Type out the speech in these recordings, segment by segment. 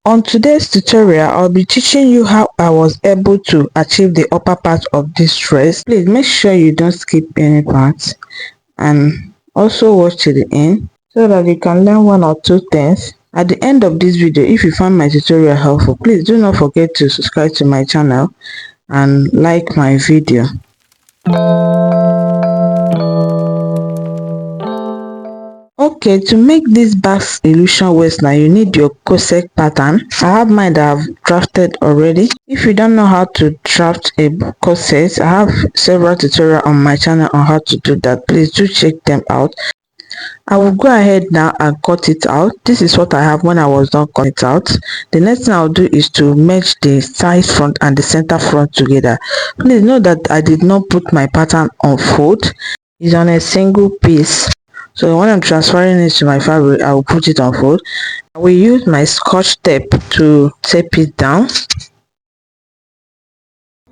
On today's tutorial, I'll be teaching you how I was able to achieve the upper part of this dress. Please make sure you don't skip any parts and also watch to the end so that you can learn one or two things. At the end of this video, if you find my tutorial helpful, please do not forget to subscribe to my channel and like my video. Okay, to make this basque illusion waistline, you need your corset pattern. I have mine that I've drafted already. If you don't know how to draft a corset, I have several tutorials on my channel on how to do that. Please do check them out. I will go ahead now and cut it out. This is what I have when I was done cutting it out. The next thing I'll do is to merge the side front and the center front together. Please note that I did not put my pattern on fold. It's on a single piece. So when I'm transferring it to my fabric, I will put it on fold. I will use my scotch tape to tape it down.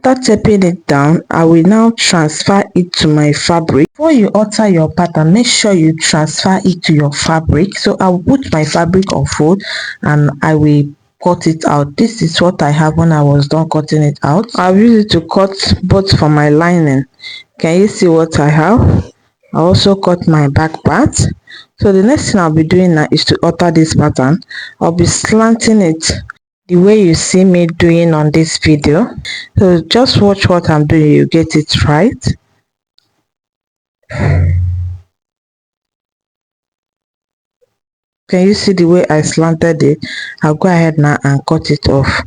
After taping it down, I will now transfer it to my fabric. Before you alter your pattern, make sure you transfer it to your fabric. So I will put my fabric on fold and I will cut it out. This is what I have when I was done cutting it out. I'll use it to cut both for my lining. Can you see what I have? I also cut my back part. So the next thing I'll be doing now is to alter this pattern. I'll be slanting it the way you see me doing on this video. So just watch what I'm doing, you get it right. Can you see the way I slanted it? I'll go ahead now and cut it off.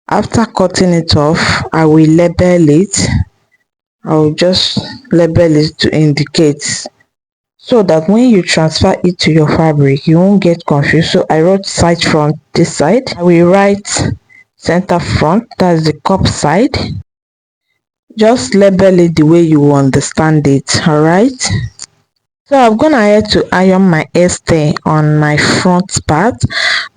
After cutting it off, I will label it. I'll just label it to indicate so that when you transfer it to your fabric you won't get confused. So I wrote side front this side. I will write center front, that's the cup side. Just label it the way you understand it. All right, so I'm gonna ahead to iron my hairstay on my front part,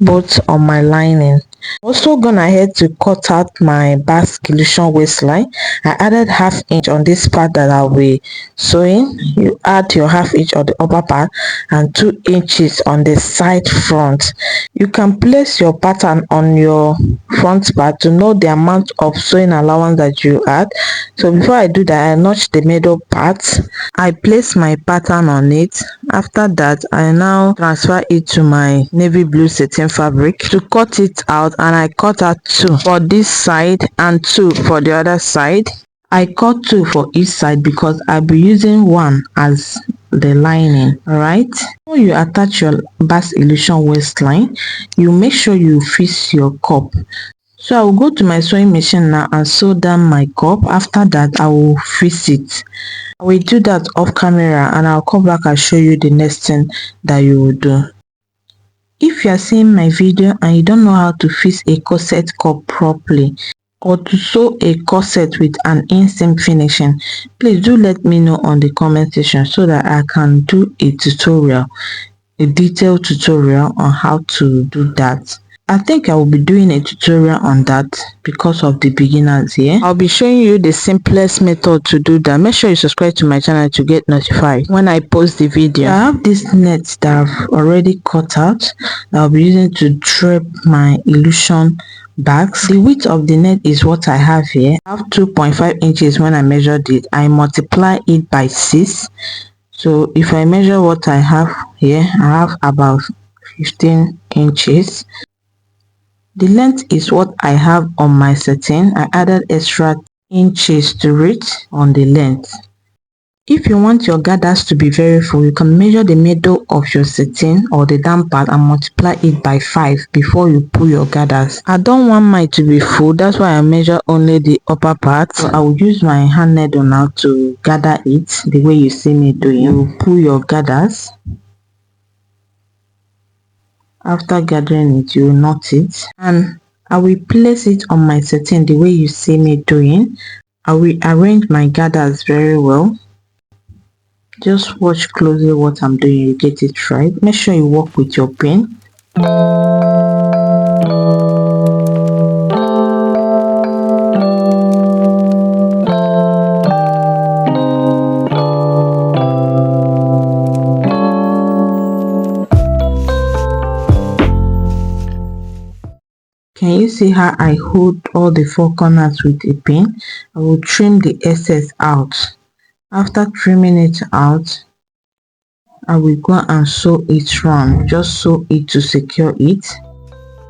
both on my lining. Also gonna ahead to cut out my basque illusion waistline. I added ½ inch on this part that I'll be sewing. You add your ½ inch on the upper part and 2 inches on the side front. You can place your pattern on your front part to know the amount of sewing allowance that you add. So before I do that, I notch the middle part. I place my pattern on it. After that, I now transfer it to my navy blue satin fabric to cut it out, and I cut out 2 for this side and 2 for the other side. I cut 2 for each side because I'll be using 1 as the lining. All right, before you attach your basque illusion waistline, you make sure you fix your cup. So I will go to my sewing machine now and sew down my cup. After that, I will fix it. I will do that off camera and I'll come back and show you the next thing that you will do. If you are seeing my video and you don't know how to fix a corset cup properly or to sew a corset with an inseam finishing, please do let me know on the comment section so that I can do a tutorial, a detailed tutorial on how to do that. I think I will be doing a tutorial on that because of the beginners here. I'll be showing you the simplest method to do that. Make sure you subscribe to my channel to get notified when I post the video. I have this net that I've already cut out that I'll be using to drape my illusion bags. The width of the net is what I have here. I have 2.5 inches when I measured it. I multiply it by 6. So if I measure what I have here, I have about 15 inches. The length is what I have on my satin. I added extra inches to it on the length. If you want your gathers to be very full, you can measure the middle of your satin or the down part and multiply it by 5 before you pull your gathers. I don't want mine to be full, that's why I measure only the upper part. So I will use my hand needle now to gather it the way you see me doing. You pull your gathers. After gathering it, you will knot it, and I will place it on my satin the way you see me doing. I will arrange my gathers very well. Just watch closely what I'm doing, you get it right. Make sure you work with your pin. Can you see how I hold all the four corners with a pin? I will trim the excess out. After trimming it out, I will go and sew it round. Just sew it to secure it.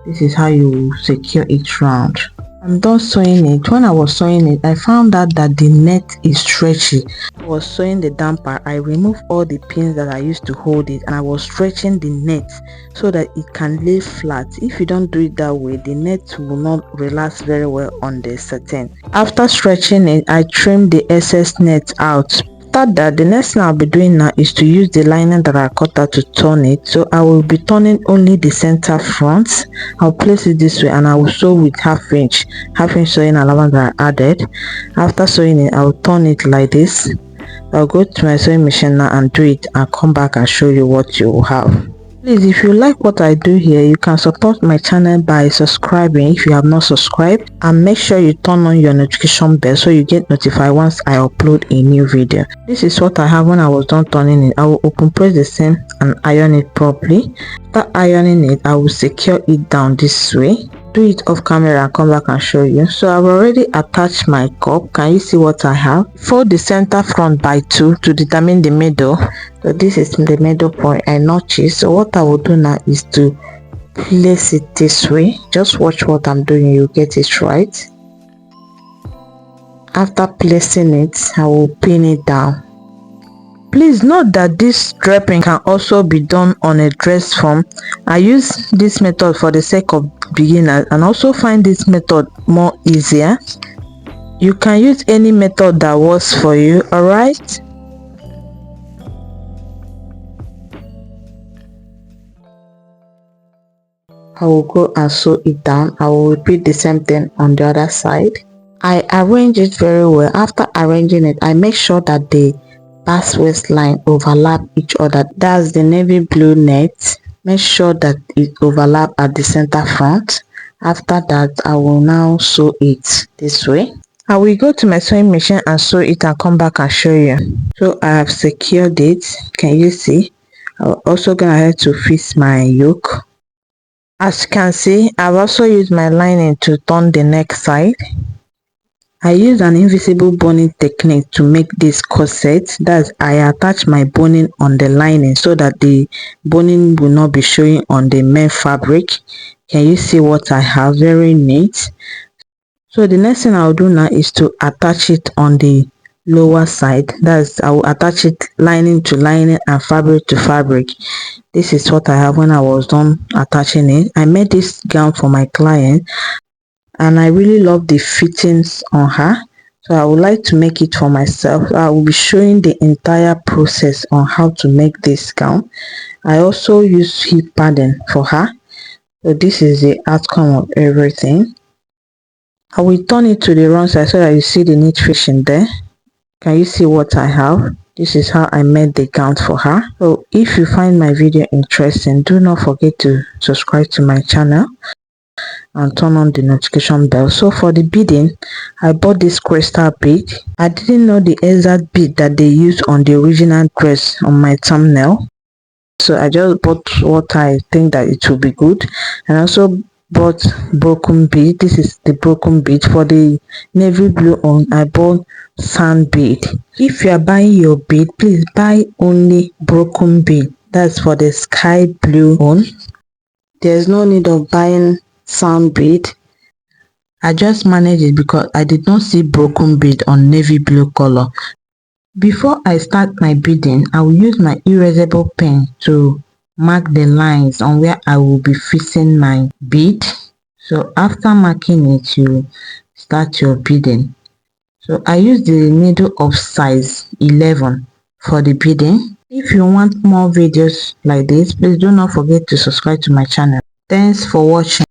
This is how you secure it round. I'm done sewing it. When I was sewing it, I found out that the net is stretchy. I was sewing the damper. I removed all the pins that I used to hold it, and I was stretching the net so that it can lay flat. If you don't do it that way, the net will not relax very well on the satin. After stretching it, I trimmed the excess net out. After that, the next thing I'll be doing now is to use the lining that I cut out to turn it. So I will be turning only the center front. I'll place it this way and I will sew with half inch sewing allowance that I added. After sewing it, I'll turn it like this. I'll go to my sewing machine now and do it and come back and show you what you will have. Please, if you like what I do here, you can support my channel by subscribing if you have not subscribed, and make sure you turn on your notification bell so you get notified once I upload a new video. This is what I have when I was done turning it. I will open press the seam and iron it properly. After ironing it, I will secure it down this way. Do it off camera and come back and show you. So I've already attached my cup. Can you see what I have? Fold the center front by 2 to determine the middle. So this is the middle point I notch it. So what I will do now is to place it this way. Just watch what I'm doing, you get it right. After placing it, I will pin it down. Please note that this draping can also be done on a dress form. I use this method for the sake of beginners and also find this method more easier. You can use any method that works for you, alright? I will go and sew it down. I will repeat the same thing on the other side. I arrange it very well. After arranging it, I make sure that the basque waistline overlap each other. That's the navy blue net. Make sure that it overlap at the center front. After that, I will now sew it this way. I will go to my sewing machine and sew it and come back and show you. So I have secured it. Can you see? I'm also gonna have to fix my yoke. As you can see, I've also used my lining to turn the neck side. I use an invisible boning technique to make this corset. That's, I attach my boning on the lining so that the boning will not be showing on the main fabric. Can you see what I have? Very neat. So the next thing I'll do now is to attach it on the lower side. That's, I will attach it lining to lining and fabric to fabric. This is what I have when I was done attaching it. I made this gown for my client and I really love the fittings on her, so I would like to make it for myself. I will be showing the entire process on how to make this gown. I also use hip padding for her. So this is the outcome of everything. I will turn it to the wrong side so that you see the neat fishing there. Can you see what I have? This is how I made the gown for her. So if you find my video interesting, do not forget to subscribe to my channel and turn on the notification bell. So for the beading, I bought this crystal bead. I didn't know the exact bead that they used on the original dress on my thumbnail, so I just bought what I think that it will be good. And also bought broken bead. This is the broken bead. For the navy blue on, I bought sand bead. If you are buying your bead, please buy only broken bead. That's for the sky blue one. There's no need of buying sand bead. I just managed it because I did not see broken bead on navy blue color. Before I start my beading, I will use my erasable pen to mark the lines on where I will be fixing my bead. So after marking it, you start your beading. So I use the needle of size 11 for the beading. If you want more videos like this, please do not forget to subscribe to my channel. Thanks for watching.